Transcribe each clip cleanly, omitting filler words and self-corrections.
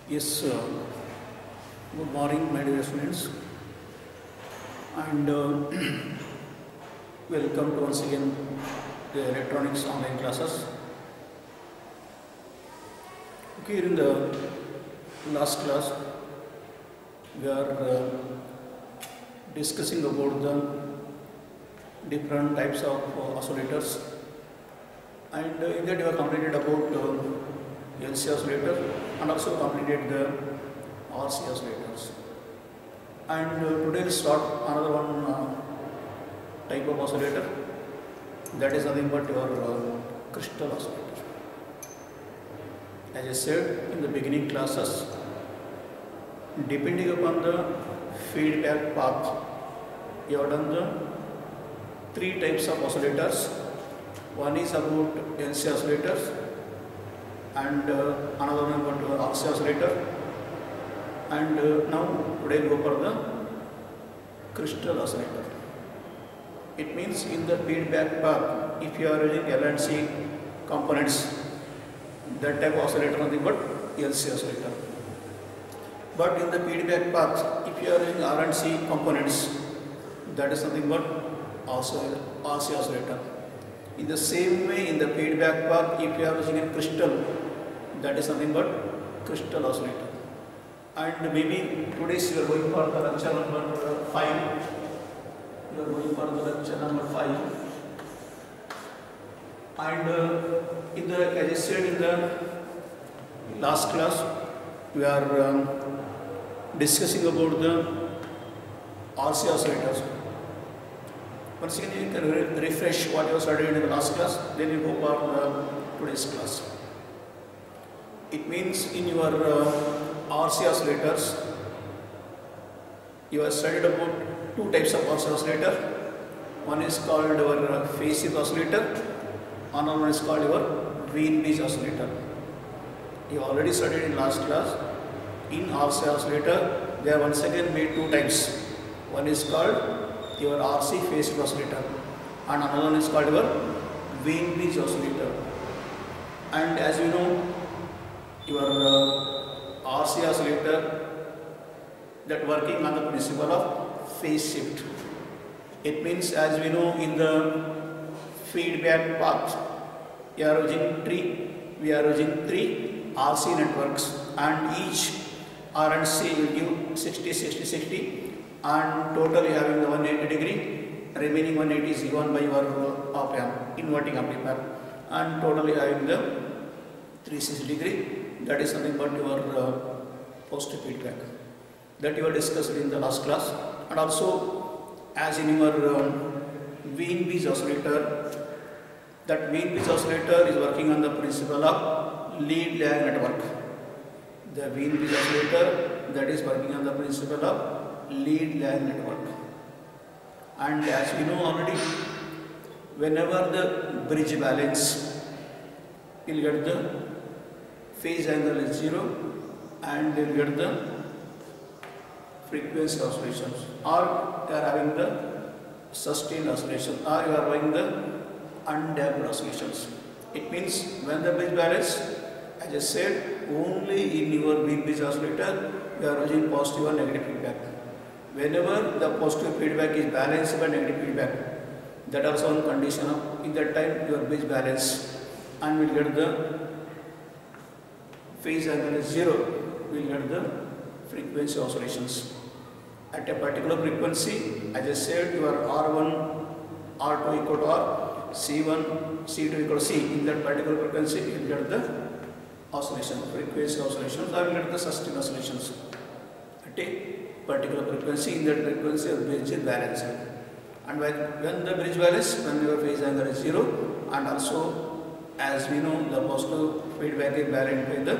Yes, good morning, my dear students, and welcome to once again the electronics online classes. Okay, in the last class, we are discussing about the different types of oscillators, and in that we have completed about LC oscillator and also completed the RC oscillators. And today we'll start another one type of oscillator, that is nothing but your crystal oscillator. As I said in the beginning classes, depending upon the feedback path, you have done the three types of oscillators. One is about LC oscillators, and another one about RC oscillator, and now today we go for the crystal oscillator. It means in the feedback path, if you are using L and C components, that type of oscillator nothing but LC oscillator. But in the feedback path, if you are using R and C components, that is nothing but RC oscillator. In the same way, in the feedback path, if you are using a crystal, that is nothing but crystal oscillator. And maybe today you are going for the lecture number 5. You are going for the lecture number 5. And as I said in the last class, we are discussing about the RC oscillators. Once again, you can refresh what you have studied in the last class, then you go for today's class. It means in your RC oscillators, you have studied about two types of RC oscillator. One is called your phase shift oscillator, another one is called your Wien-Bridge oscillator. You already studied in last class. In RC oscillator, they are once again made two types. One is called your RC phase shift oscillator, and another one is called your Wien-Bridge oscillator. And as you know, your RC oscillator that working on the principle of phase shift. It means, as we know, in the feedback path, we are using three RC networks, and each R and C will give 60, 60, 60, and totally having the 180 degree. Remaining 180 is given by your op amp, inverting amplifier, and totally having the 360 degree. That is nothing but your positive feedback that you have discussed in the last class. And also, as in your Wien-Bridge oscillator, that Wien-Bridge oscillator is working on the principle of lead lag network. The Wien-Bridge oscillator that is working on the principle of lead lag network. And as we know already, whenever the bridge balance, you will get the phase angle is 0, and you will get the frequency oscillations, or you are having the sustained oscillation, or you are having the undamped oscillations. It means when the bridge balance, as I said, only in your Wien-Bridge oscillator you are using positive or negative feedback. Whenever the positive feedback is balanced by negative feedback, that also on condition of in that time your bridge balance, and we will get the phase angle is 0, we will get the frequency oscillations. At a particular frequency, as I said, your R1, R2 equal to R, C1, C2 equal to C. In that particular frequency, you will get the oscillation, frequency oscillations, or you will get the sustained oscillations. At a particular frequency, in that frequency, your bridge is balanced. And when the bridge balance, when your phase angle is 0, and also, as we know, the positive feedback is balanced by the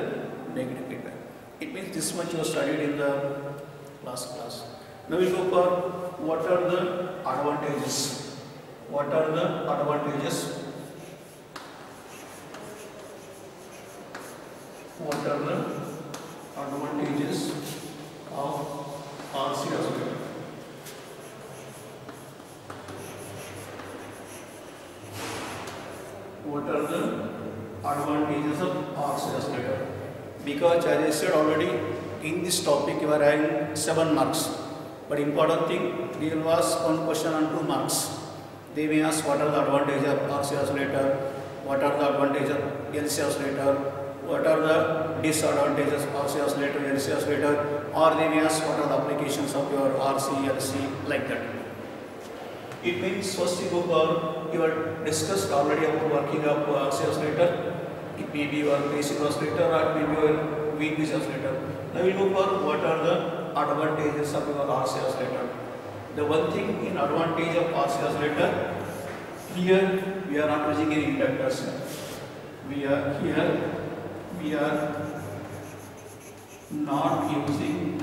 negative feedback. It means this much you have studied in the last class. Now we go for what are the advantages. What are the advantages? What are the advantages of RC oscillator? What are the advantages of RC oscillator? because as I said already, in this topic you are having 7 marks. But important thing, we will ask one question on 2 marks. They may ask what are the advantages of RC oscillator, what are the advantages of LC oscillator, what are the disadvantages of RC oscillator, LC oscillator, or they may ask what are the applications of your RC, LC, like that. It means first you go for, you are discussed already about working of RC oscillator. It may be your basic oscillator or it may be your weak pitch oscillator. Now we look for what are the advantages of your RC oscillator. The one thing in advantage of RC oscillator, here we are not using any inductors. We are not using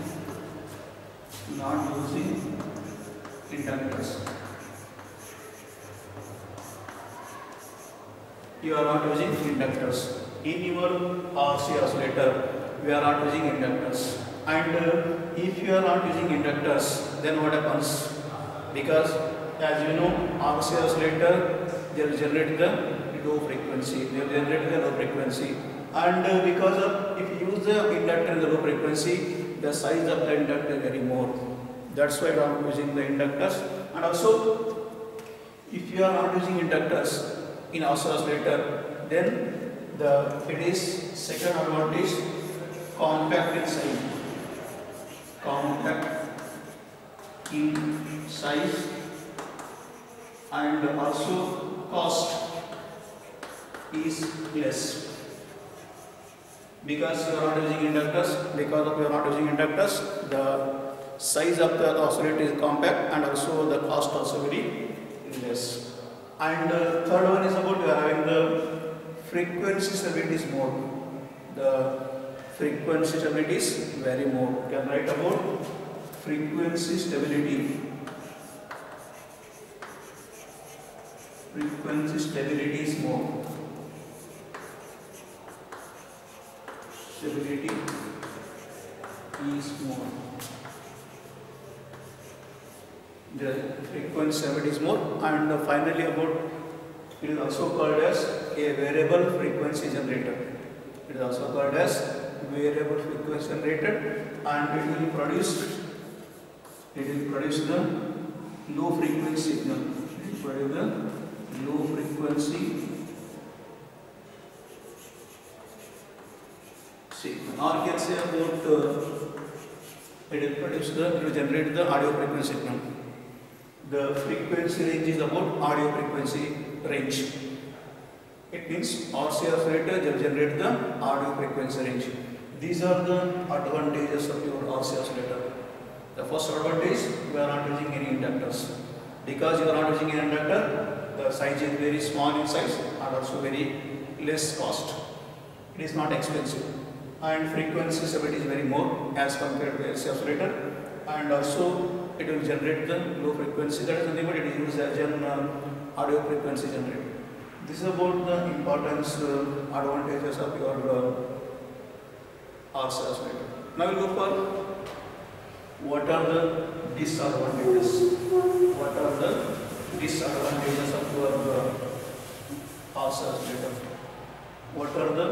inductors. You are not using inductors. In your RC oscillator, we are not using inductors. And if you are not using inductors, then what happens? Because as you know, RC oscillator, they will generate the low frequency. And because of, if you use the inductor in the low frequency, the size of the inductor is very more. That's why I am using the inductors. And also, if you are not using inductors in RC oscillator, then it is second advantage, compact in size. And also cost is less because you are not using inductors. Because of you are not using inductors, the size of the oscillator is compact and also the cost also very less. And third one is about you are having the frequency stability is more. The frequency stability is very more. You can write about frequency stability. Frequency stability is more. Stability is more. The frequency stability is more. And finally about, it is also called as a variable frequency generator. It is also called as variable frequency generator, and it will produce the low frequency signal. It will produce the low frequency signal. Or you can say about it will generate the audio frequency signal. The frequency range is about audio frequency range. It means RC oscillator will generate the audio frequency range. These are the advantages of your RC oscillator. The first advantage, you are not using any inductors. Because you are not using any inductor, the size is very small in size and also very less cost. It is not expensive. And frequency stability is very more as compared to LC oscillator. And also it will generate the low frequency. That is nothing but it is used as an audio frequency generator. This is about the importance, advantages of your RC oscillator. Now we will go for what are the disadvantages. What are the disadvantages of your RC oscillator? What are the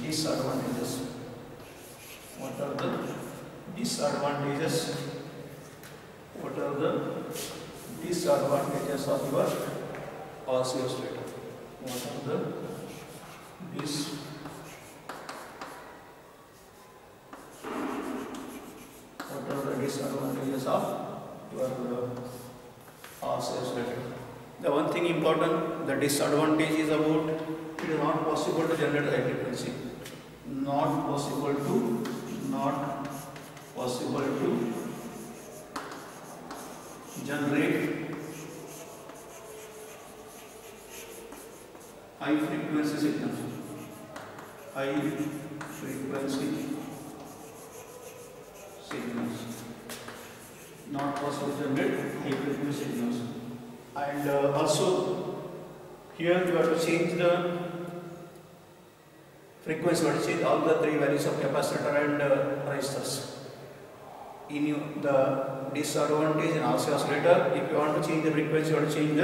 disadvantages? What are the disadvantages? What are the disadvantages of your RC oscillator? What are the disadvantages of your RC oscillator? The one thing important, the disadvantage is about it is not possible to generate high frequency. Not possible to generate high frequency signals. High frequency signals. Not possible to generate high frequency signals. And also here you have to change the frequency, you have to change all the three values of capacitor and resistors. In the disadvantage in RC oscillator, if you want to change the frequency, you have to change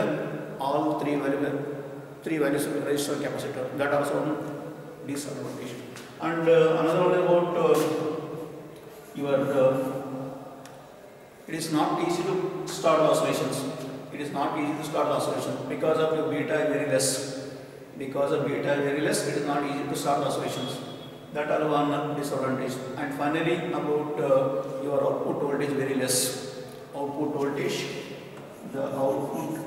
all three values of resistor and capacitor. That also one disadvantage. And another one about your it is not easy to start oscillations. It is not easy to start oscillation because of your beta is very less. Because of beta is very less, it is not easy to start oscillations. That are one disadvantage. And finally, about your output voltage very less. Output voltage, the output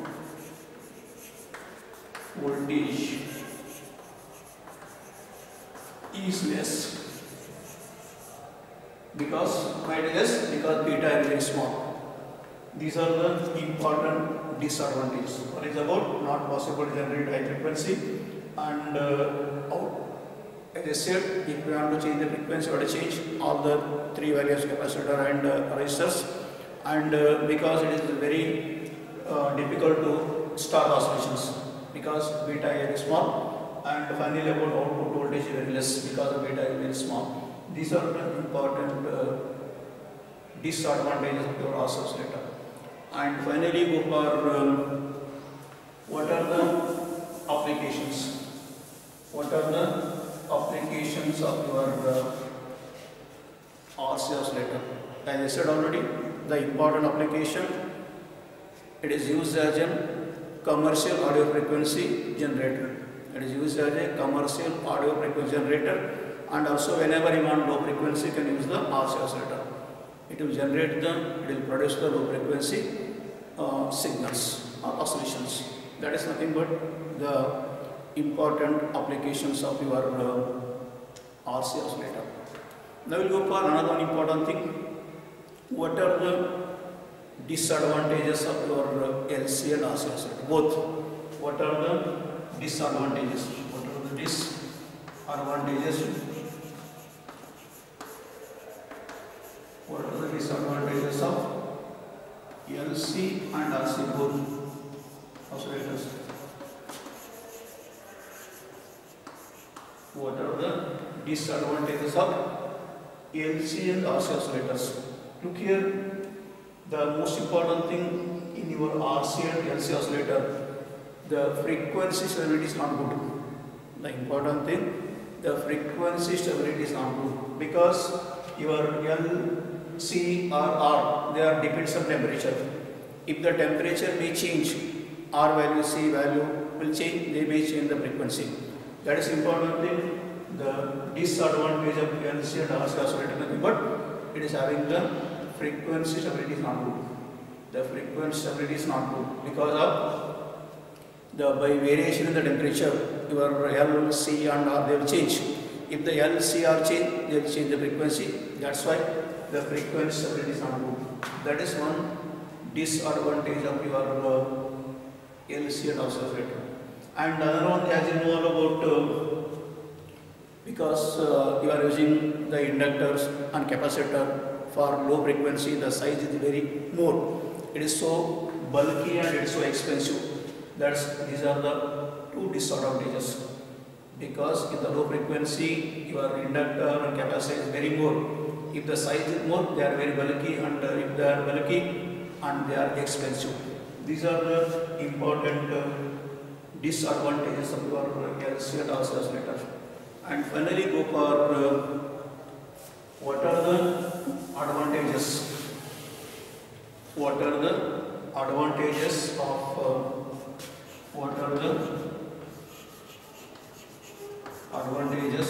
voltage is less. Because why it is less? Because beta is very small. These are the important disadvantages. One is about not possible to generate high frequency, and as I said, if we want to change the frequency, we have to change all the three values, capacitor and resistors, and because it is very difficult to start oscillations because beta is very small, and finally about output voltage is very less because the beta is very small. These are the important disadvantages of your oscillator. And finally go for what are the applications? What are the applications of your RC oscillator? As I said already, the important application, it is used as a commercial audio frequency generator. It is used as a commercial audio frequency generator, and also whenever you want low frequency, you can use the RC oscillator. It will generate it will produce the low frequency signals or oscillations. That is nothing but the important applications of your RC oscillator. Now we will go for another important thing. What are the disadvantages of your LC and RC oscillator? Both. What are the disadvantages? What are the disadvantages? What are the disadvantages of LC and RC both oscillators? What are the disadvantages of LC and RC oscillators? Look here, the most important thing in your RC and LC oscillator, the frequency stability is not good. The important thing, the frequency stability is not good because your LC or R, they are depends on temperature. If the temperature may change, R value, C value will change, they may change the frequency. That is important thing. The disadvantage of LC and RC oscillator nothing but it is having the frequency stability is not good. The frequency stability is not good because of the by variation in the temperature, your L, C and R they will change. If the L, C, R change, they will change the frequency. That's why the frequency stability is not good. That is one disadvantage of your LC and oscillator. And another one, as you know all about, because you are using the inductors and capacitor for low frequency, the size is very more. It is so bulky and it is so expensive. These are the two disadvantages. Because in the low frequency, your inductor and capacitor is very more. If the size is more, they are very bulky, and if they are bulky and they are expensive. These are the important disadvantages of your LC and RC oscillator. And finally go for what are the advantages? What are the advantages of what are the advantages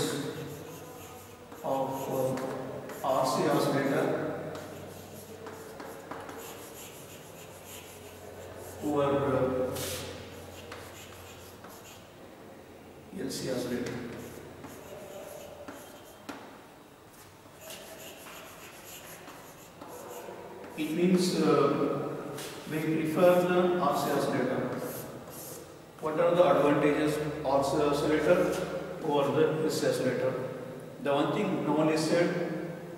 of RC oscillator over LC oscillator? It means we prefer the RC oscillator. What are the advantages of RC oscillator over the LC oscillator? The one thing normally said,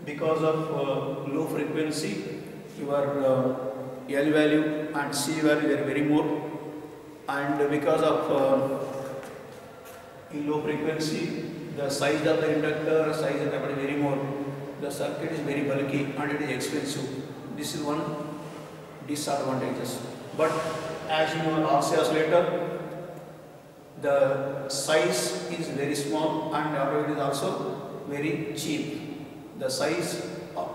because of low frequency, your L value and C value are very more, and because of in low frequency, the size of the inductor, size of the capacitor is very more. The circuit is very bulky and it is expensive. This is one disadvantages. But as in your RC oscillator, the size is very small and it is also very cheap. The size,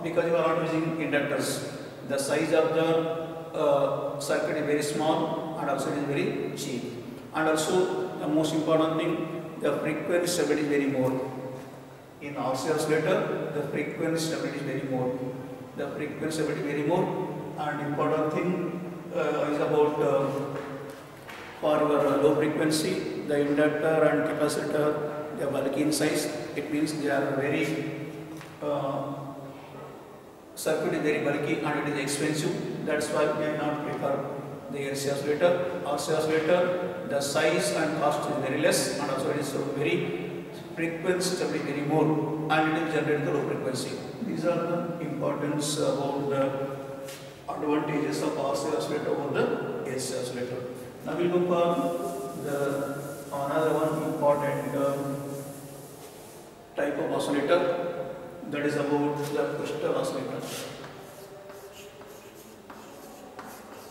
because you are not using inductors, the size of the circuit is very small and also it is very cheap. And also the most important thing, the frequency stability is very more. In RC oscillator, the frequency stability is very more. The frequency stability is very more. And important thing is about for your low frequency, the inductor and capacitor, they are bulky in size. It means they are very circuit is very bulky and it is expensive. That's why we cannot prefer the LC oscillator. RC oscillator, the size and cost is very less and also it is very frequency stability very more and it will generate the low frequency. These are the importance about the advantages of RC oscillator over the LC oscillator. Now we look for the another one important type of oscillator, that is about the crystal oscillator.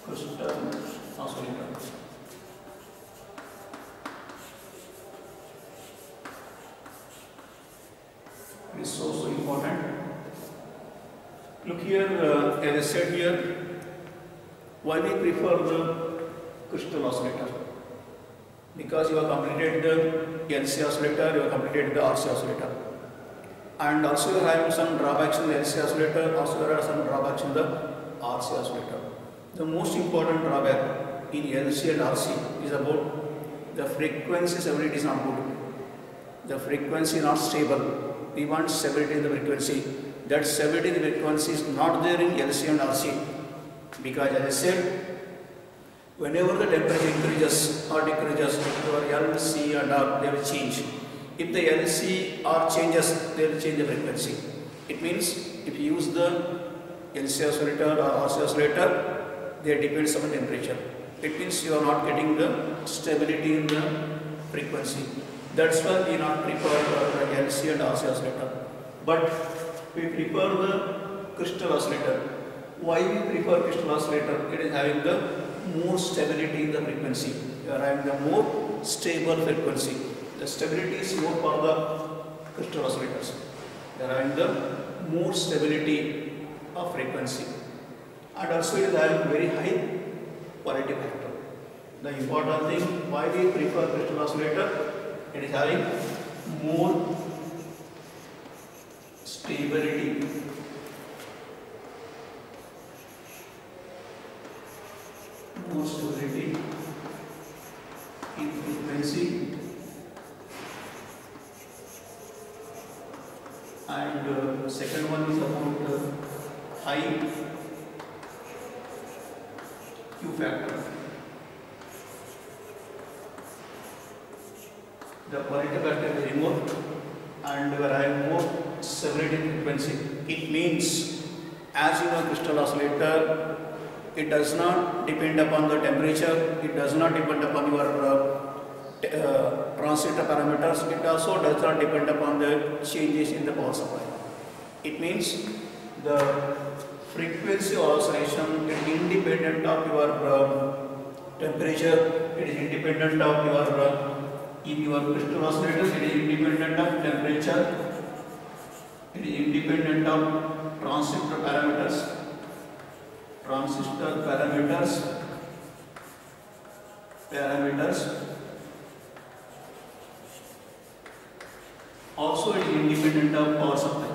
Crystal oscillator. It is so important. Look here, as I said here, why we prefer the crystal oscillator? Because you have completed the LC oscillator, you have completed the RC oscillator. And also you are having some drawbacks in the LC oscillator, also there are some drawbacks in the RC oscillator. The most important drawback in LC and RC is about the frequency stability is not good. The frequency is not stable. We want stability in the frequency. That stability in the frequency is not there in LC and RC. Because as I said, whenever the temperature increases or decreases, your LC and R, they will change. If the LC R changes, they will change the frequency. It means if you use the LC oscillator or RC oscillator, they depend on the temperature. It means you are not getting the stability in the frequency. That's why we not prefer the LC and RC oscillator. But we prefer the crystal oscillator. Why we prefer crystal oscillator? It is having the more stability in the frequency. You are having the more stable frequency. The stability is more for the crystal oscillators. They are having the more stability of frequency. And also it is having very high quality factor. The important thing why we prefer crystal oscillator, it is having more stability. More stability in frequency and second one is about high Q factor. The quality factor is very more and we are having more stability in frequency. It means, as you know, crystal oscillator, it does not depend upon the temperature, it does not depend upon your transistor parameters, it also does not depend upon the changes in the power supply. It means the frequency oscillation is independent of your temperature, it is independent of your in your crystal oscillators, it is independent of temperature, it is independent of transistor parameters. Also it is independent of power supply.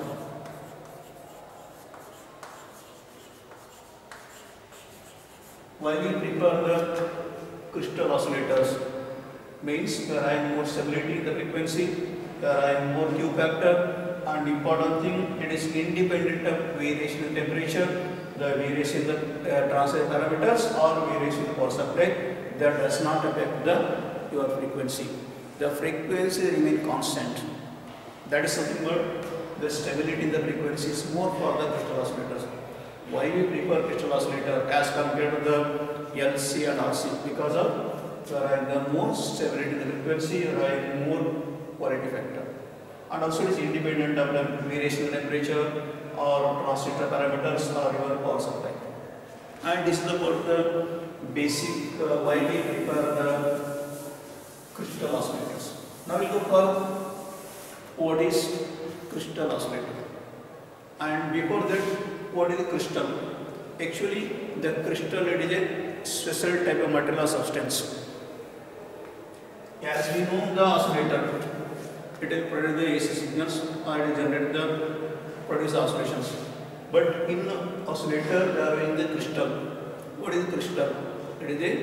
Why we prefer the crystal oscillators? Means we are having more stability in the frequency, we are having more Q factor, and important thing, it is independent of variation in temperature, the variation in the transient parameters or variation in the power supply, that does not affect your frequency. The frequency remain constant. That is something about the stability in the frequency is more for the crystal oscillators. Why we prefer crystal oscillator as compared to the LC and RC? Because of the more stability in the frequency, more quality factor. And also it is independent of the variation in temperature or transistor parameters or your power supply. And this is about the basic why we prefer the crystal oscillators. Now we look for what is crystal oscillator. And before that, what is the crystal? Actually, the crystal, it is a special type of material or substance. As we know, the oscillator, it will produce the AC signals or it will generate the produce oscillations. But in oscillator, they are having the crystal. What is the crystal? It is a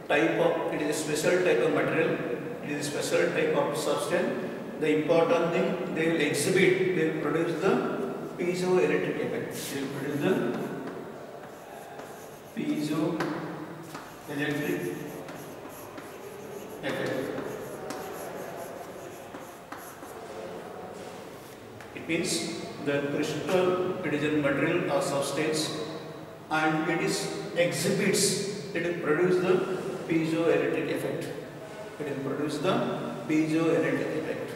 type of, it is a special type of material. It is a special type of substance. The important thing, they will exhibit, they will produce the piezoelectric effect. They will produce the piezoelectric effect. It means the crystal, it is a material or substance, and it is exhibits, it will produce the piezoelectric effect. It will produce the piezoelectric effect.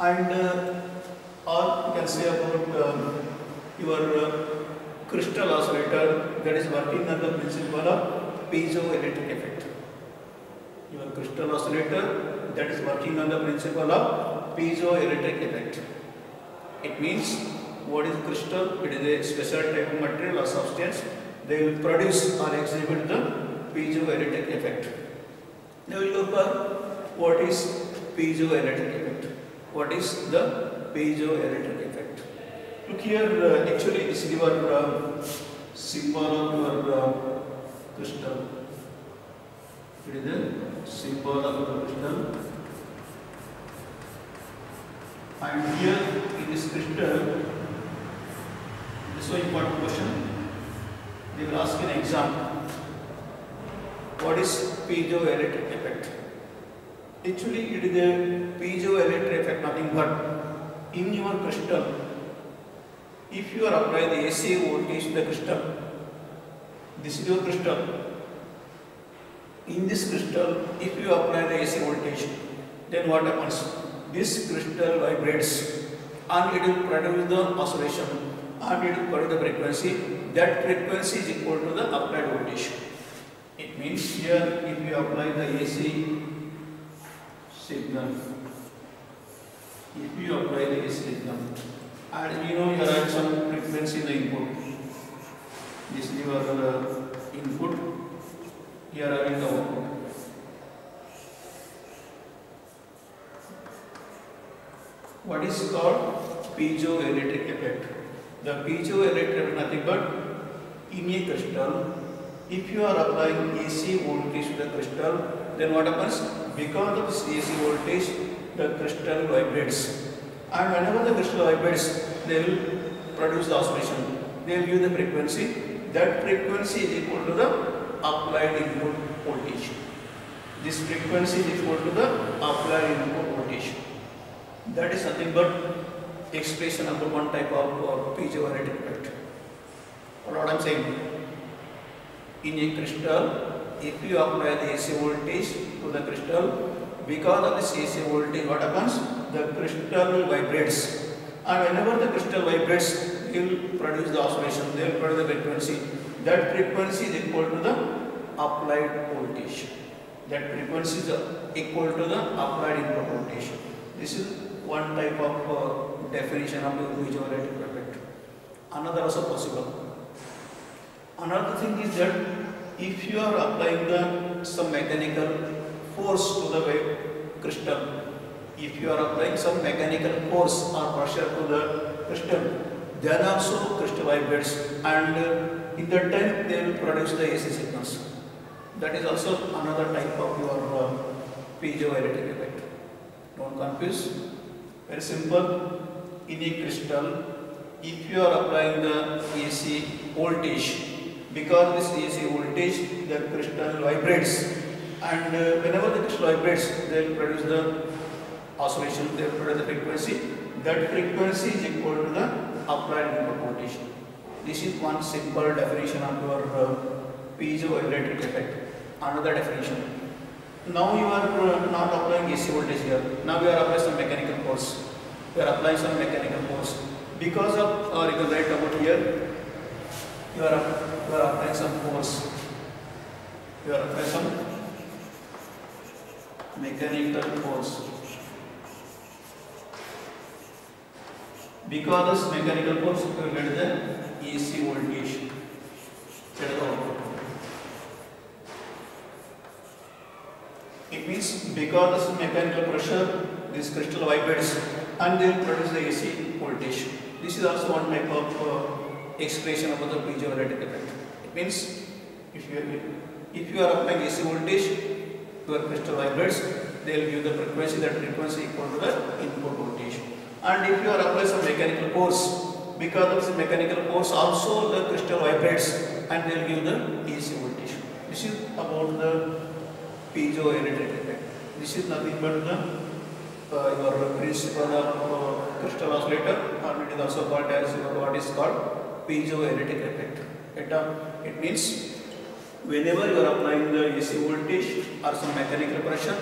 And or you can say about your crystal oscillator that is working on the principle of piezoelectric effect. Your crystal oscillator that is working on the principle of piezoelectric effect. It means what is crystal? It is a special type of material or substance. They will produce or exhibit the piezoelectric effect. Now we look at what is piezoelectric effect. What is the piezoelectric effect? Look here, actually this is your symbol of your crystal. It is the symbol of the crystal. And here in this crystal, this is a important question. They will ask in exam, what is piezoelectric effect? Actually, it is a piezoelectric effect, nothing but in your crystal, if you are applying the AC voltage to the crystal, this is your crystal. In this crystal, if you apply the AC voltage, then what happens? This crystal vibrates and it will produce the oscillation and it will produce the frequency. That frequency is equal to the applied voltage. It means here if you apply the AC signal, if you apply the AC signal, and you know you have some frequency in the input, this is your input, here are in the output. What is called piezoelectric effect? The piezoelectric effect nothing but in a crystal, if you are applying AC voltage to the crystal, then what happens? Because of this AC voltage, the crystal vibrates. And whenever the crystal vibrates, they will produce the oscillation. They will give the frequency. That frequency is equal to the applied input voltage. This frequency is equal to the applied input voltage. That is nothing but expression of one type of piezoelectric effect. What I am saying? In a crystal, if you apply the AC voltage to the crystal, because of this AC voltage, what happens? The crystal vibrates. And whenever the crystal vibrates, it will produce the oscillation, they will produce the frequency. That frequency is equal to the applied voltage. That frequency is equal to the applied input voltage. This is one type of definition of the piezoelectric effect. Another also possible. Another thing is that if you are applying some mechanical force to the crystal, if you are applying some mechanical force or pressure to the crystal, then also crystal vibrates, and in that time they will produce the AC signals. That is also another type of your piezoelectric effect. Don't confuse. Very simple. In a crystal, if you are applying the AC voltage, because this AC voltage, the crystal vibrates, and whenever the crystal vibrates, they will produce the oscillation, they will produce the frequency. That frequency is equal to the applied input voltage. This is one simple definition of your piezoelectric effect. Another definition. Now you are not applying AC voltage here. Now we are applying some mechanical force. We are applying some mechanical force. Because of, or you can write about here, you are applying some force. You are applying some mechanical force. Because this mechanical force will get the AC voltage. That is the output. It means because this mechanical pressure, this crystal vibrates and they will produce the AC voltage. This is also one type of expression about the piezoelectric effect. It means if you are applying AC voltage, your crystal vibrates, they will give the frequency, that frequency equal to the input voltage. And if you are applying some mechanical force, because of this mechanical force also the crystal vibrates and they will give the AC voltage. This is about the piezoelectric effect. This is nothing but the your principle of crystal oscillator, or it is also called as what is called piezoelectric effect. It means whenever you are applying the AC voltage or some mechanical pressure,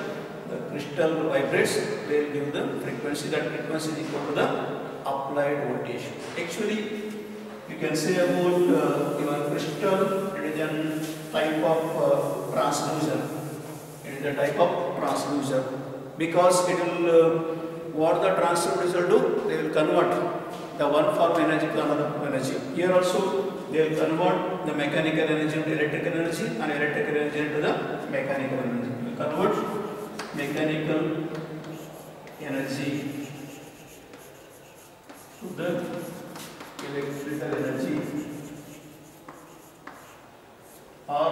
the crystal vibrates, they will give the frequency, that frequency is equal to the applied voltage. Actually, you can say about your crystal, it is a type of transducer. It is a type of transducer because it will, what the transducer do, they will convert the one form energy to another energy. Here also, they will convert the mechanical energy into electrical energy and electrical energy into the mechanical energy. They will convert mechanical energy to the electrical energy or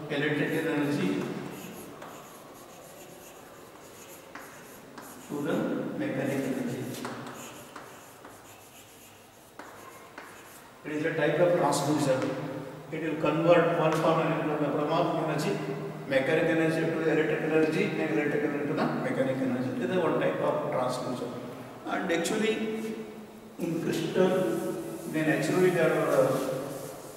electrical energy to the mechanical energy. It is a type of transducer. It will convert one form of energy, mechanical energy to the electrical energy and electrical energy to the mechanical energy. It is one type of transducer. And actually, in crystal, then naturally there are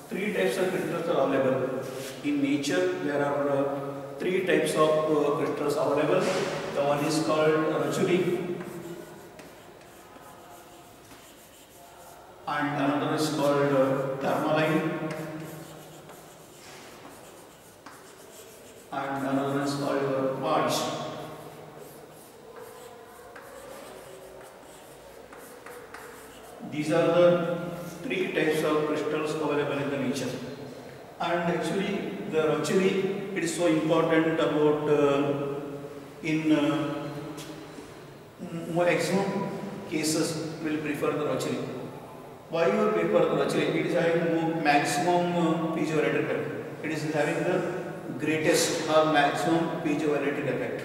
three types of crystals are available. In nature, there are three types of crystals available. The one is called rachuli, and another is called tourmaline, and another is called quartz. These are the three types of crystals available in the nature. And actually, the rachuli, it is so important about in maximum cases will prefer the rachuli. Why you prefer the rachuli? It is having maximum piezoelectric effect. It is having the greatest or maximum piezoelectric effect.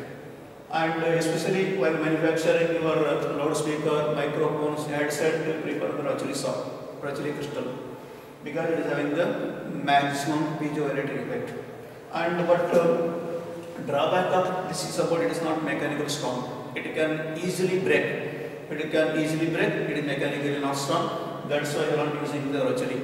And especially while manufacturing your loudspeaker, microphones, headset, you prefer the rachuli crystal because it is having the maximum piezoelectric effect. And what drawback of this is about, it is not mechanical strong. It can easily break. It is mechanically not strong. That's why you are not using the rachuli.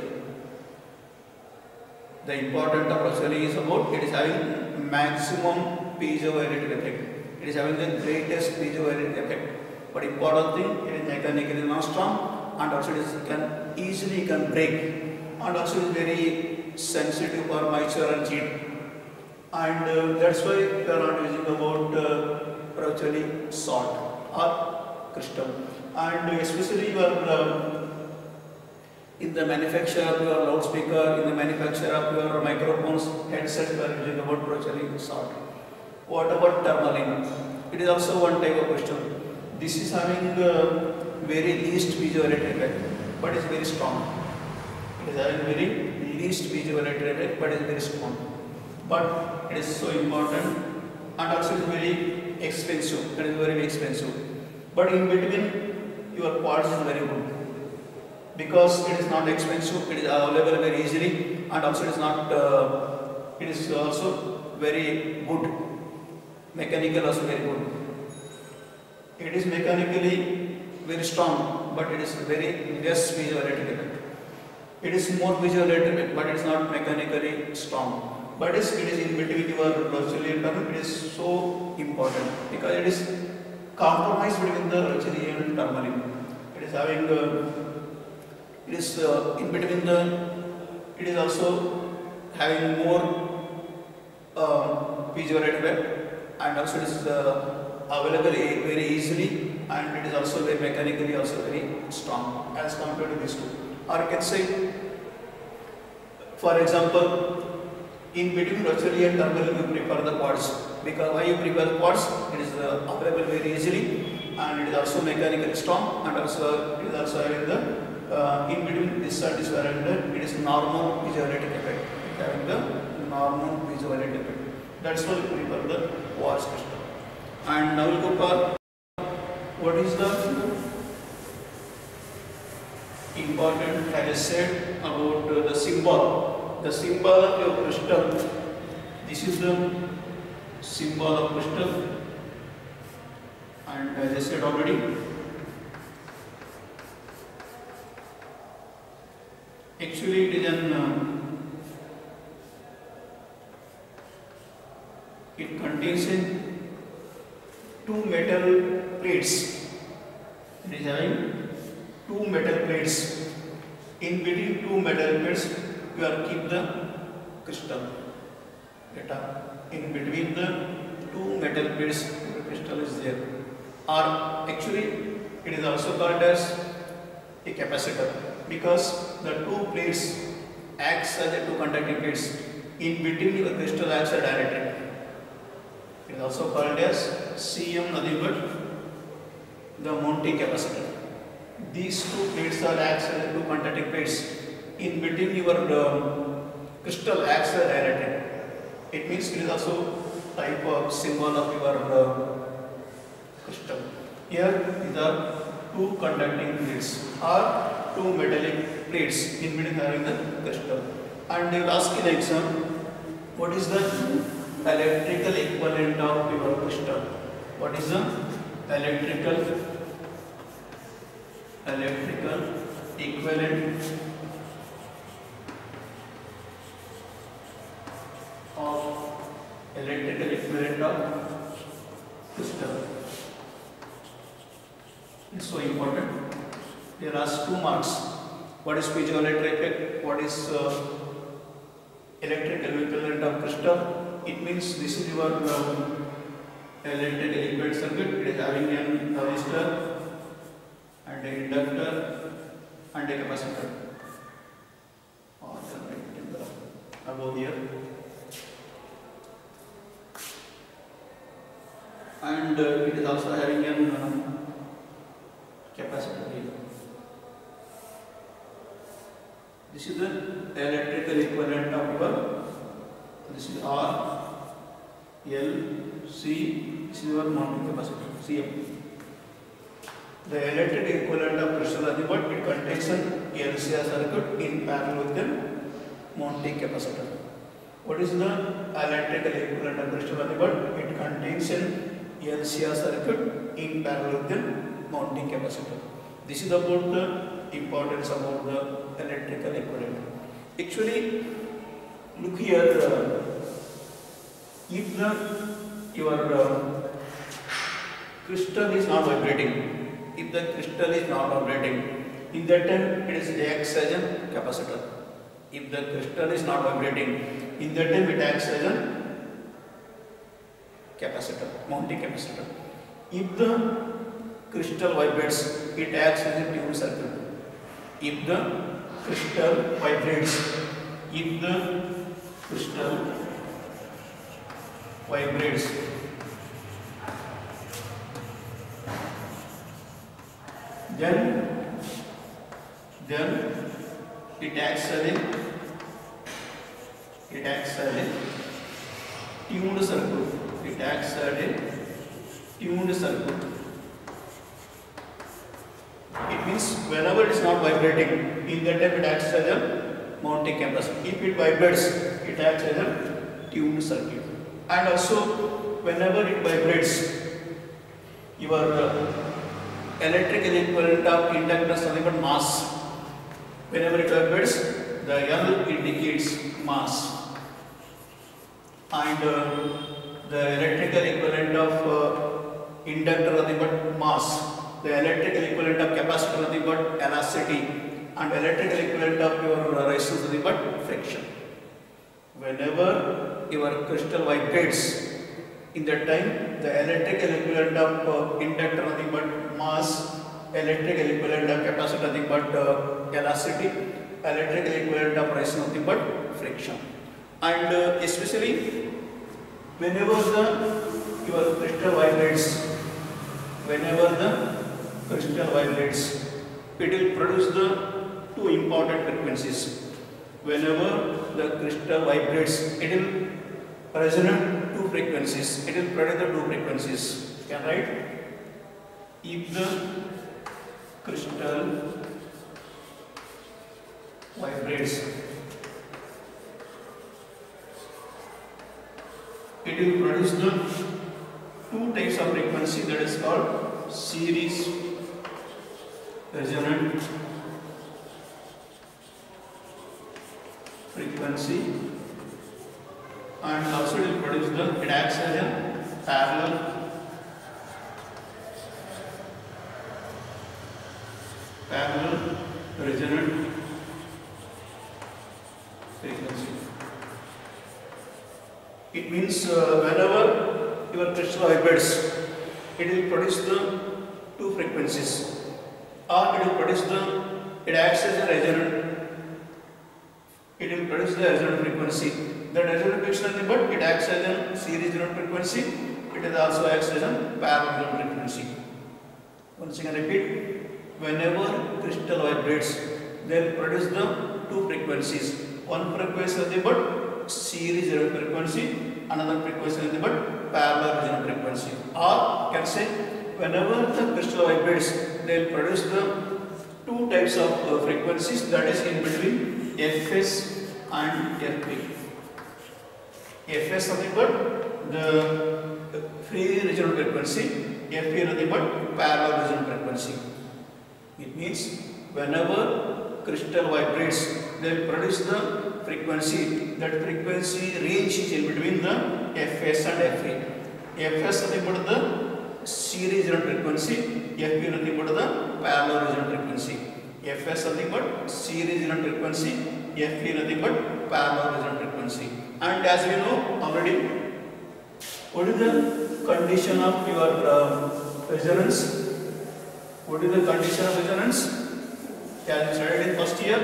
The important of rachuli is about it is having maximum piezoelectric effect. It is having the greatest piezoelectric effect. But important thing, it is mechanically not strong, and also it is can easily break, and also it is very sensitive for moisture and heat. And that's why we are not using about rachuli salt or crystal. And especially your in the manufacture of your loudspeaker, in the manufacture of your microphones, headsets, we are using about rachuli salt. What about tourmaline? It is also one type of crystal. This is having very least piezoelectric effect, but is very strong. It is having very least piezoelectric effect, but is very strong. But it is so important, and also it is very expensive. It is very expensive. But in between, your quartz is very good because it is not expensive. It is available very easily, and also it is not. It is also very good. Mechanical also very good. It is mechanically very strong, but it is very less piezoelectric effect. It is more piezoelectric effect, but it is not mechanically strong. But it is in between your rachuli and tourmaline. It is so important because it is compromised between the rachuli and tourmaline. It is having it is in between the. It is also having more piezoelectric effect, and also it is available very easily, and it is also very mechanically also very strong as compared to these two. Or you can say, for example, in between rotary and terminal you prepare the quartz. Because why you prepare the quartz? It is available very easily, and it is also mechanically strong, and also it is also having the in between this and this variable, it is normal piezoelectric effect. It is having the normal piezoelectric effect. That's why we prefer the quartz crystal. And now we will go for what is the important, as I said, about the symbol. The symbol of crystal. This is the symbol of crystal, and as I said already, actually it is it contains two metal plates. It is having two metal plates. In between two metal plates, you are keep the crystal data. In between the two metal plates, the crystal is there. Or actually, it is also called as a capacitor, because the two plates acts as a two conducting plates. In between the crystal acts as a dielectric. It is also called as CM, nothing but the Monte capacitor. These two plates are acts as two conducting plates. In between your crystal acts as a dielectric. It means it is also type of symbol of your crystal. Here these are two conducting plates or two metallic plates in between having the crystal. And they will ask in exam, what is the electrical equivalent of your crystal? What is the electrical equivalent of crystal? It's so important. There are 2 marks. What is piezoelectric effect? What is electrical equivalent of crystal? It means this is your electrical equivalent circuit. It is having a resistor and an inductor and a capacitor. Above here. And it is also having a capacitor here. This is the electrical equivalent of your, this is R, L, C, this is your mounting capacitor, CM. The electric equivalent of crystal is what? It contains an LCR circuit in parallel with the mounting capacitor. What is the electrical equivalent of crystal? It contains an LCR circuit in parallel with the mounting capacitor. This is about the importance about the electrical equivalent. Actually, look here. If your crystal is not vibrating, if the crystal is not vibrating, in that time it is acts as a capacitor. If the crystal is not vibrating, in that time it acts as a capacitor, mounting capacitor. If the crystal vibrates, it acts as a tuned circuit. If the crystal vibrates, if the crystal vibrates, then it acts as a tuned circuit. It acts as a tuned circuit. It means whenever it is not vibrating, in that time it acts as a mounting capacitor. If it vibrates, it acts as a tuned circuit. And also, whenever it vibrates, your electrical equivalent of inductance is nothing but mass. Whenever it vibrates, the L indicates mass, and the electrical equivalent of inductor is nothing but mass. The electrical equivalent of capacitor is nothing but elasticity, and electrical equivalent of your resistance is nothing but friction. Whenever your crystal vibrates, in that time the electrical equivalent of inductor is nothing but mass, electrical equivalent of capacitor nothing but elasticity, electrical equivalent of resistance nothing but friction. And especially whenever your crystal vibrates, it will produce the two important frequencies. Whenever the crystal vibrates, it will resonate two frequencies. It will produce the two frequencies. You can write, if the crystal vibrates, it will produce the two types of frequency, that is called series resonant frequency, and also it will produce it acts as a parallel resonant frequency. It means whenever your crystal vibrates, it will produce the two frequencies, or it will produce it acts as a resonant. It will produce the resonant frequency. The resonant frequency, but it acts as a series resonant frequency. It is also acts as a parallel resonant frequency. Once again, repeat. Whenever crystal vibrates, they will produce the two frequencies. One frequency is but series resonant frequency. Another frequency is but parallel resonant frequency. Or can say, whenever the crystal vibrates, they will produce the two types of frequencies, that is in between Fs and Fp. Fs nothing but the free resonant frequency, Fp nothing but parallel resonant frequency. It means whenever crystal vibrates, they will produce the frequency. That frequency range is in between the Fs and Fe. Fs nothing but the series resonant frequency, Fp nothing but the parallel resonant frequency. Fs nothing but series resonant frequency, Fe nothing but parallel resonant frequency. And as we know already, what is the condition of your resonance? What is the condition of resonance? As we studied in first year,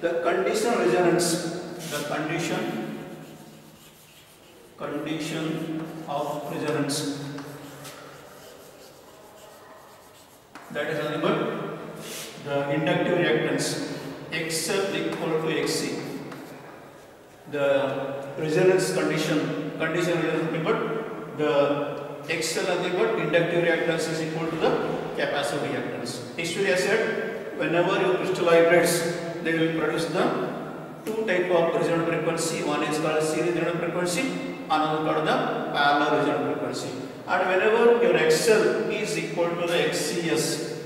the condition of resonance, condition of resonance, that is nothing but the inductive reactance XL equal to XC. The resonance condition is nothing but the XL nothing but inductive reactance is equal to the capacitive reactance. Actually, I said, whenever your crystal vibrates, they will produce the two type of resonant frequency. One is called series resonant frequency, another called the parallel resonant frequency. And whenever your XL is equal to the XCS,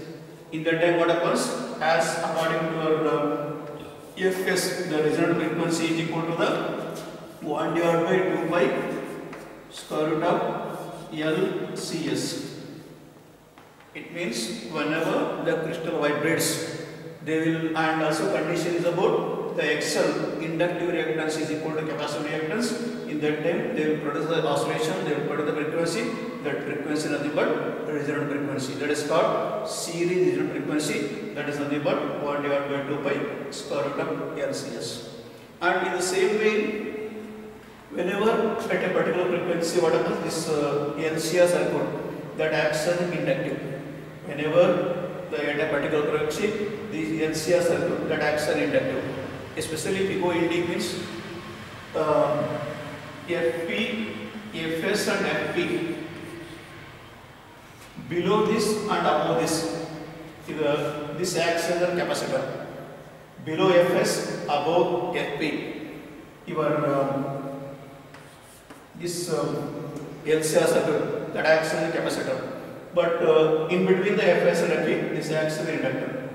in that time what happens? As according to your Fs, the resonant frequency is equal to the 1 divided by 2 pi square root of LCS. It means whenever the crystal vibrates, they will, and also condition is about the XL inductive reactance is equal to capacitive reactance. In that time, they will produce the oscillation, they will produce the frequency. That frequency is nothing but resonant frequency. That is called series resonant frequency. That is nothing but 1 divided by 2 pi square root of LCS. And in the same way, whenever at a particular frequency, what happens? This LCR circuit that acts as inductive. Whenever at a particular frequency, this LCR circuit that acts as inductive. Especially if you go in deep, means Fp, Fs and Fp, below this and above this, this acts as a capacitor. Below Fs, above Fp, your this LCR circuit that acts as a capacitor. But in between the Fs and Fp, this acts as an inductor.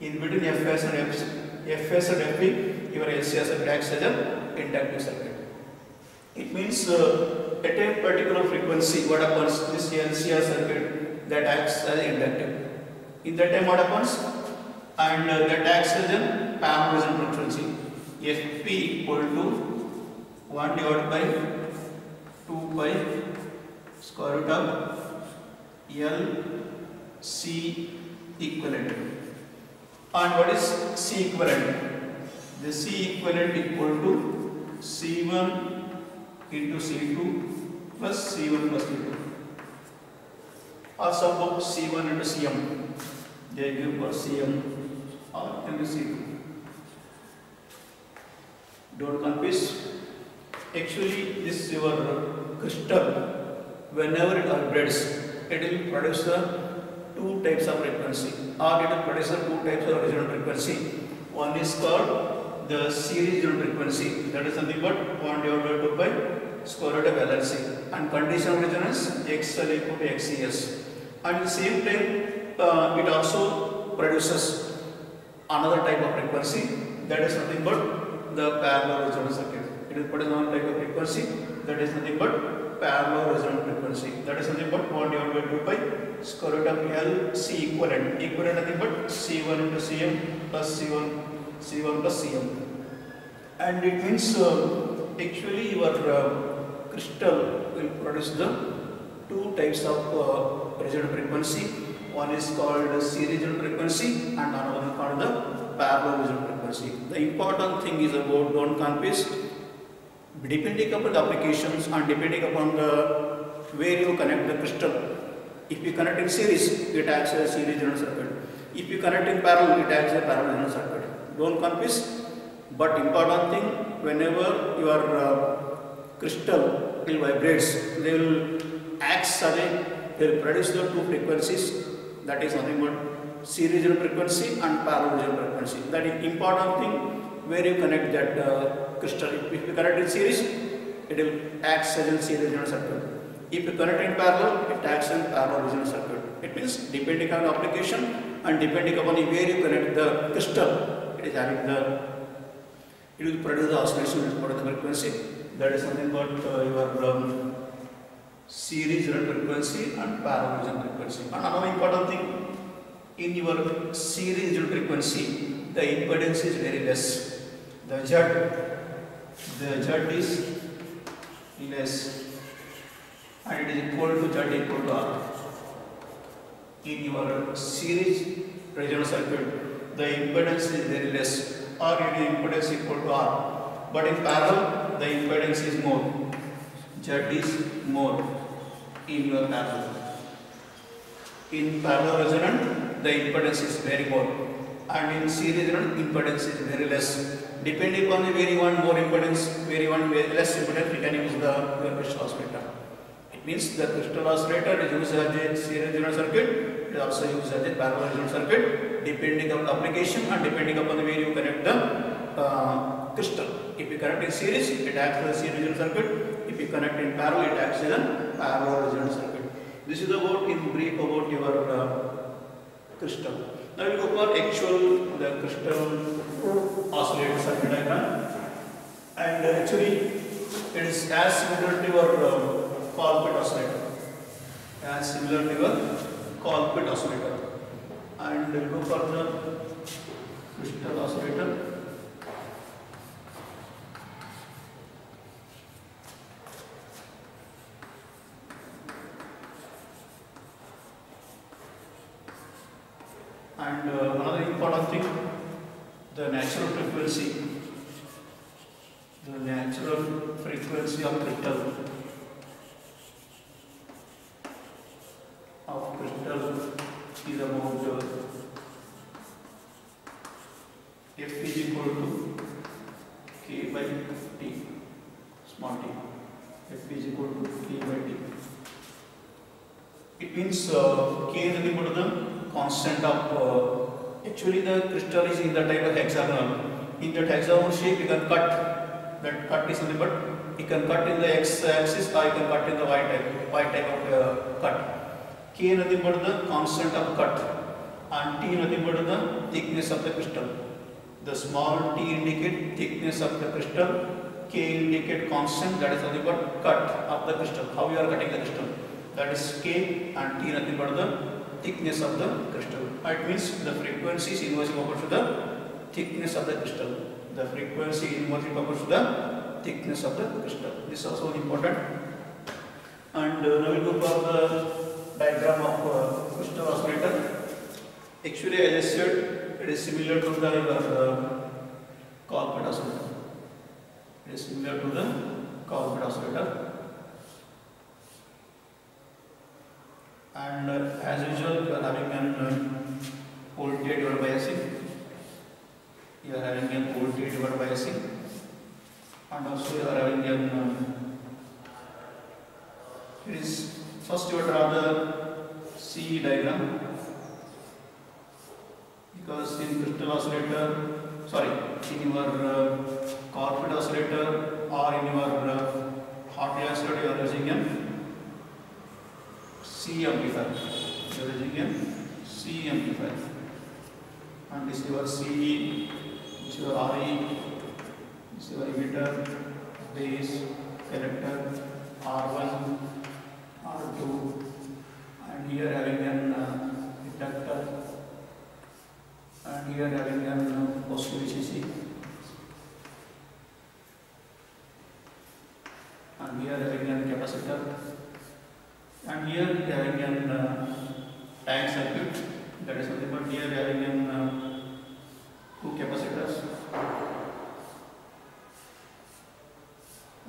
In between Fs and Fp, your LCR circuit acts as an inductive circuit. It means at a particular frequency, what happens? This LCR circuit that acts as inductive. In that time, what happens? And that acts as a parallel resonant frequency. Fp equal to 1 divided by 2 pi square root of C equivalent. And what is C equivalent? The C equivalent equal to C1 into C2 plus C1 plus C2, or sum of C1 into Cm. They give for Cm or can be C2. Don't confuse. Actually, this your crystal, whenever it vibrates, it will produce the two types of frequency, or it will produce the two types of resonant frequency. One is called the series resonant frequency, that is nothing but 1 divided by 2 by square root of LLC, and conditional resonance XL equal to XCS. And at the same time, it also produces another type of frequency, that is nothing but the parallel resonant circuit. It will produce another type of frequency, that is nothing but parallel resonant frequency. That is nothing but 1 divided by 2 by square root of L C equivalent. Equivalent nothing but C1 into Cm plus C1 plus Cm. And it means actually your crystal will produce the two types of resonant frequency. One is called series resonant frequency and another one is called the parallel resonant frequency. The important thing is about, don't confuse, depending upon the applications and depending upon the where you connect the crystal. If you connect in series, it acts as a series resonant circuit. If you connect in parallel, it acts as a parallel resonant circuit. Don't confuse. But important thing, whenever your crystal will vibrates, they will act suddenly, they will produce the two frequencies, that is nothing but series resonant frequency and parallel resonant frequency. That is important thing where you connect that crystal. If you connect in series, it will act as a series resonant circuit. If you connect in parallel, it acts in parallel resonant circuit. It means depending on the application and depending upon where you connect the crystal, it is having it will produce the oscillation, it will produce the frequency. That is something about your series resonant frequency and parallel resonant frequency. And another important thing, in your series resonant frequency, the impedance is very less. The Z is less, and it is equal to Z equal to R. In your series resonant circuit, the impedance is very less, or it is impedance equal to R. But in parallel, the impedance is more. Z is more in your parallel. In parallel resonant, the impedance is very more, and in series resonant, impedance is very less. Depending on where you want more impedance, where you want less impedance, you can use your crystal oscillator. It means the crystal oscillator is used as a series resonant circuit. It is also used as a parallel resonant circuit, depending on the application and depending upon where you connect the crystal. If you connect in series, it acts as a series resonant circuit. If you connect in parallel, it acts as a parallel resonant circuit. This is about in brief about your crystal. Now we will go for actual the crystal oscillator circuit diagram, and actually it is as similar to your Colpit oscillator, as similar to your Colpit oscillator. And we will go for the crystal oscillator. And another important thing, the natural frequency. The natural frequency of crystal is about F is equal to K by T, small t. F is equal to K by T. It means K is nothing but the constant of, actually the crystal is in the type of hexagonal. In that hexagonal shape you can cut, that cut is nothing but you can cut in the x axis or you can cut in the y type of cut. K is nothing but the constant of cut and T is nothing but the thickness of the crystal. The small t indicate thickness of the crystal, K indicate constant, that is nothing but cut of the crystal. How you are cutting the crystal? That is K, and T nothing but the thickness of the crystal. It means the frequency is inversely proportional to the thickness of the crystal. The frequency is inversely proportional to the thickness of the crystal. This is also important. And now we will go for the diagram of crystal oscillator. Actually, as I said, it is similar to the Colpite oscillator. It is similar to the Colpite oscillator. And as usual, you are having an voltage divided by AC. You are having an voltage divided by AC, and also you are having an it is first you draw the C diagram, because in crystal oscillator, sorry, in your Colpite oscillator or in your Hartley oscillator, you are using a C amplifier. You are using a C amplifier, and this is your C, this is your RE, this is your emitter, base, collector, R1, R2, and here having an inductor, and here having an positive VCC, and here having an capacitor, and here having an tank circuit, that is nothing but here having an two capacitors,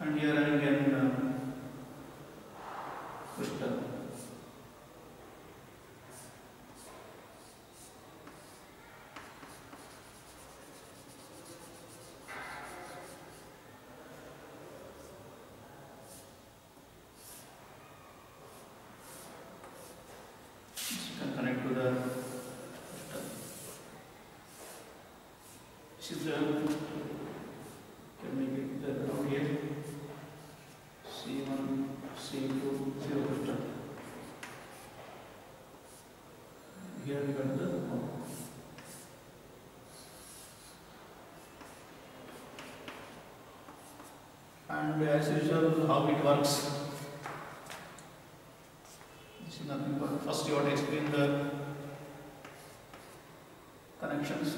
and here having an crystal. Connect to the crystal. This is the, can make it the ground here, C1, C2, 0 crystal. Here we got the and as usual, how it works. This is nothing but first you have to explain the connections,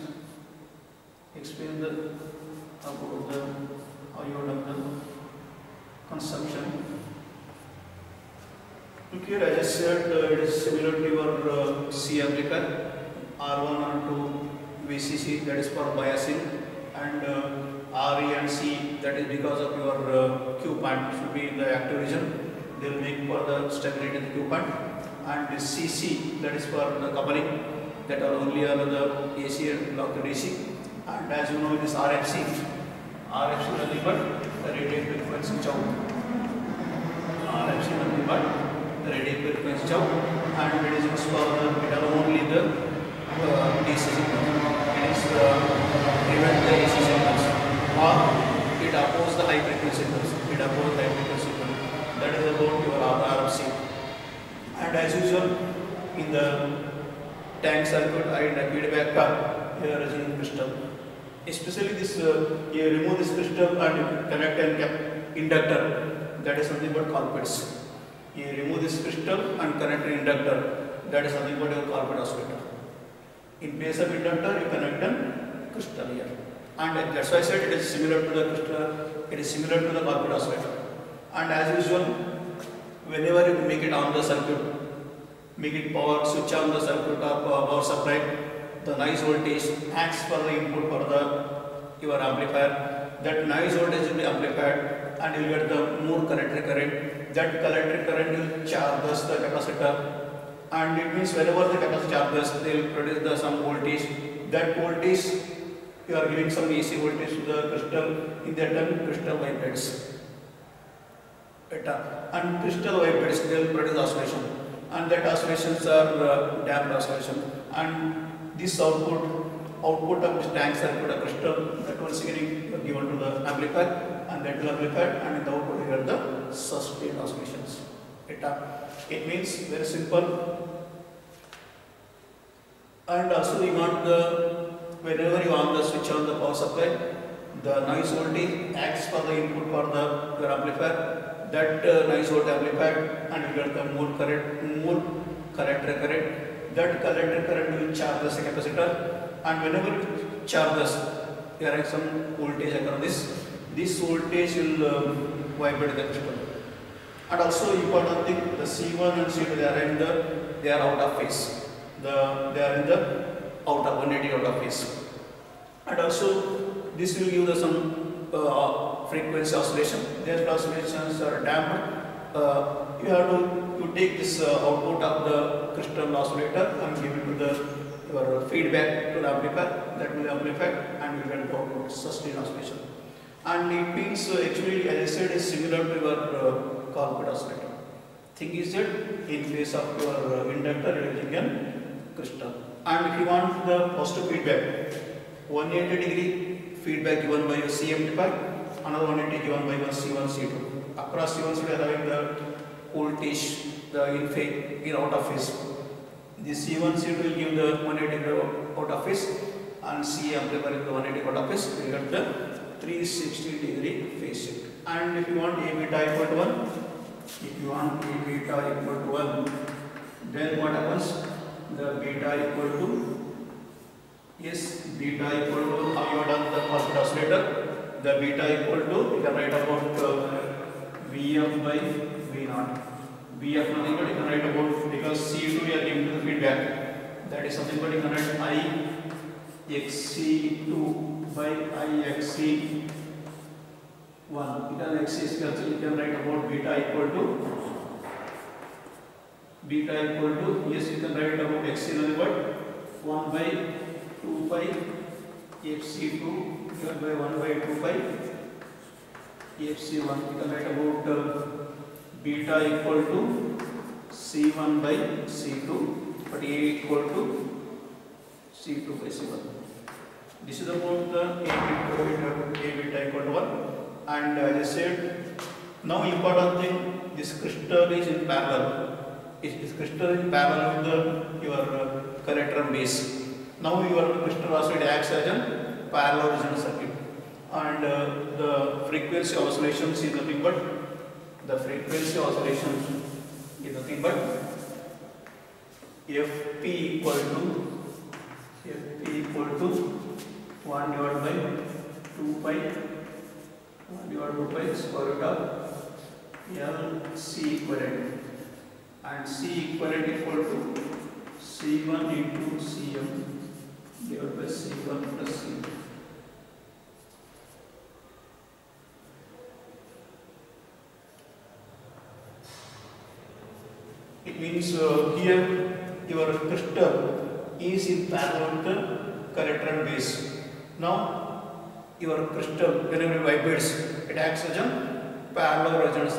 explain the about the how you have done the construction. Look here, as I said, it is similar to your C amplifier, R1, R2, VCC, that is for biasing, and RE and C, that is because of your Q point should be in the active region. They will make for the stability in the Q point, and this CC, that is for the coupling, that are only allow the AC and block the DC. And as you know, this RFC is nothing but the radial frequency choke. RFC is nothing but the radial frequency choke, and it is used for the only the DC signal. It is prevent the AC signals, or it opposes the high frequency signals. It opposes the high frequency signal. That is about your RFC. And as usual, in the tank circuit and feedback curve, here is in crystal. Especially this, you remove this crystal and you connect an inductor, that is something but Colpites. You remove this crystal and connect an inductor, that is something but your Colpite oscillator. In place of inductor, you connect a crystal here. And that's why I said it is similar to the crystal, it is similar to the Colpite oscillator. And as usual, whenever you make it on the circuit, make it power, switch on the circuit or power supply, the noise voltage acts for the input for the your amplifier. That noise voltage will be amplified and you will get the more collector current. That collector current will charge the capacitor, and it means whenever the capacitor charges, they will produce some voltage. That voltage, you are giving some AC voltage to the crystal, in that time crystal vibrates. And crystal vibrates, they will produce oscillation, and that oscillations are damped oscillation, and this output of this tank circuit of crystal, that once again given to the amplifier, and that will amplify, and in the output you get the sustained oscillations. It means very simple. And also you want the, whenever you want the switch on the power supply, the noise voltage acts for the input for the your amplifier. That noise voltage amplified, and you get the more collector current. That collector current will charge the capacitor, and whenever it charges, there is some voltage across this. This voltage will vibrate the crystal. And also important thing, the C1 and C2 they are in the they are out of phase. They are in the out of 180 out of phase. And also this will give us some frequency oscillation. Their oscillations are damped. You have to take this output of the crystal oscillator and give it to your feedback to the amplifier. That will amplify and you will get output sustained oscillation. And it means actually, as I said, is similar to your Colbert oscillator. Thing is that in case of your inductor, you are using a crystal. And if you want the positive feedback, 180 degree feedback given by your C amplifier, another 180 given by your C1, C2. Across C1, C2 are having the voltage, the in phase, in out of phase. The C1, C2 will give the 180 degree out of phase, and C amplifier is the 180 out of phase. You get the 360 degree phase shift. And if you want A beta equal to 1, then what happens? The beta equal to, beta equal to, how you have done the Colbert oscillator, the beta equal to, you can write about Vf by V0. Vf nothing but you can write about, because C2 you are giving to the feedback, that is something but you can write I XC2 by I XC1. You can XC is cancelled, you can write about beta equal to, yes, you can write about XC nothing but 1 by 2 pi FC2 divided by 1 by 2 pi FC1. You can write about beta equal to C1 by C2, but A equal to C2 by C1. This is about the A beta equal to 1. And as I said, now important thing, this crystal is in parallel. This crystal is in parallel with your collector and base. Now your crystal oscillator acts as a parallel resonant circuit, and the frequency oscillations is nothing but Fp equal to 1 divided by 2 pi square root of L C equivalent, and C equivalent equal to C1 into Cm divided by C1 plus Cm. It means here your crystal is in parallel with the collector and base. Now your crystal, whenever it vibrates, it acts as a parallel resonant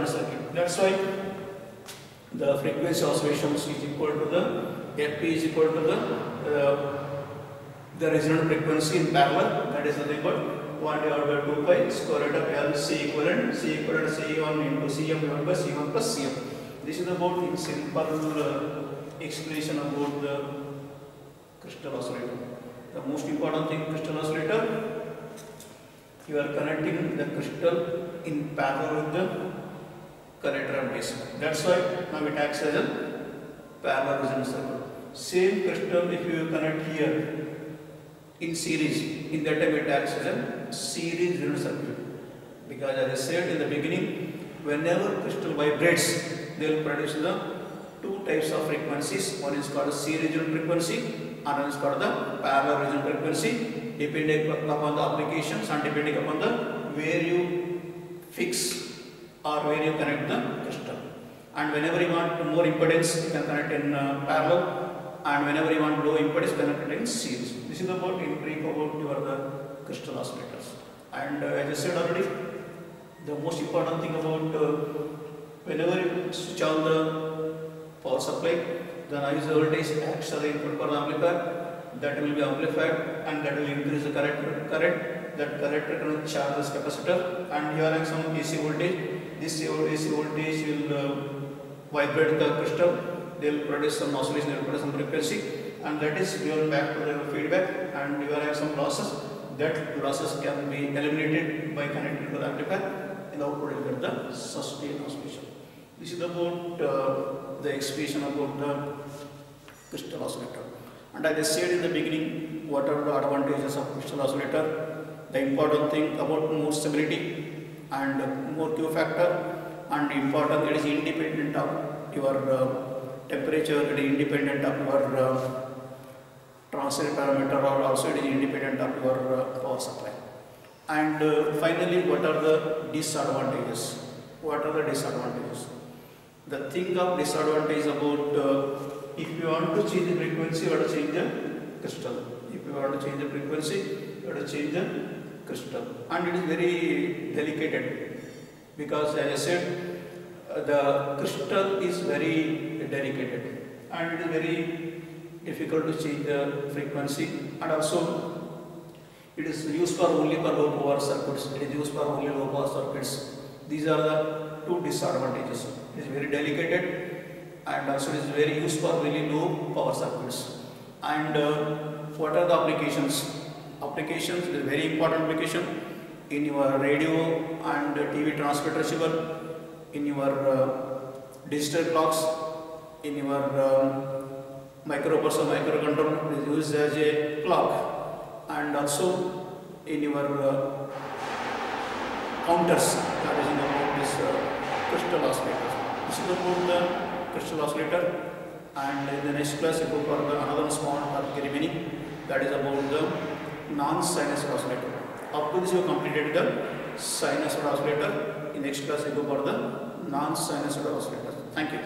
circuit. That's why the frequency oscillations is equal to the Fp is equal to the resonant frequency in parallel. That is nothing but 1 divided by 2 pi square root of L C equivalent C1 into Cm divided by C1 plus Cm. This is about in simple explanation about the crystal oscillator. The most important thing, crystal oscillator, you are connecting the crystal in parallel with the collector and base. That's why now it acts as a parallel resonant circuit. Same crystal, if you connect here in series, in that time it acts as a series resonant circuit. Because as I said in the beginning, whenever crystal vibrates, they will produce the two types of frequencies. One is called series resonant frequency, another is called the parallel resonant frequency, depending upon the applications and depending upon the where you fix or where you connect the crystal. And whenever you want more impedance, you can connect in parallel, and whenever you want low impedance, you can connect in series. This is about in brief about your crystal oscillators. And as I said already, the most important thing about whenever you switch on the power supply, the noise voltage acts as the input for the amplifier. That will be amplified and that will increase the current. That current can charge this capacitor, and here are some AC voltage. This AC voltage will vibrate the crystal. They will produce some oscillation, they will produce some frequency, and that is given back to the feedback, and you will have some losses. That losses can be eliminated by connecting to the amplifier. In the output you get the sustained oscillation. This is about the explanation about the crystal oscillator. And as I said in the beginning, what are the advantages of crystal oscillator? The important thing about more stability and more Q factor, and important, it is independent of your temperature, it is independent of your transient parameter, or also it is independent of your power supply. And finally, what are the disadvantages? What are the disadvantages? The thing of disadvantage about if you want to change the frequency, you have to change the crystal. If you want to change the frequency, you have to change the crystal, and it is very delicate, because as I said, the crystal is very delicate and it is very difficult to change the frequency, and also it is used for only for low power circuits. It is used for only low power circuits. These are the two disadvantages. It is very delicate, and also it is very used for really low power circuits. And what are the applications? Applications is a very important application in your radio and TV transmitter receiver, in your digital clocks, in your microprocessor, microcontroller is used as a clock, and also in your counters, that is about this crystal oscillator. This is about the crystal oscillator, and in the next class we go for another small remaining, that is about the non-sinusoid oscillator. Up to this you have completed the sinusoid oscillator. In next class we go for the non-sinusoid oscillator. Thank you.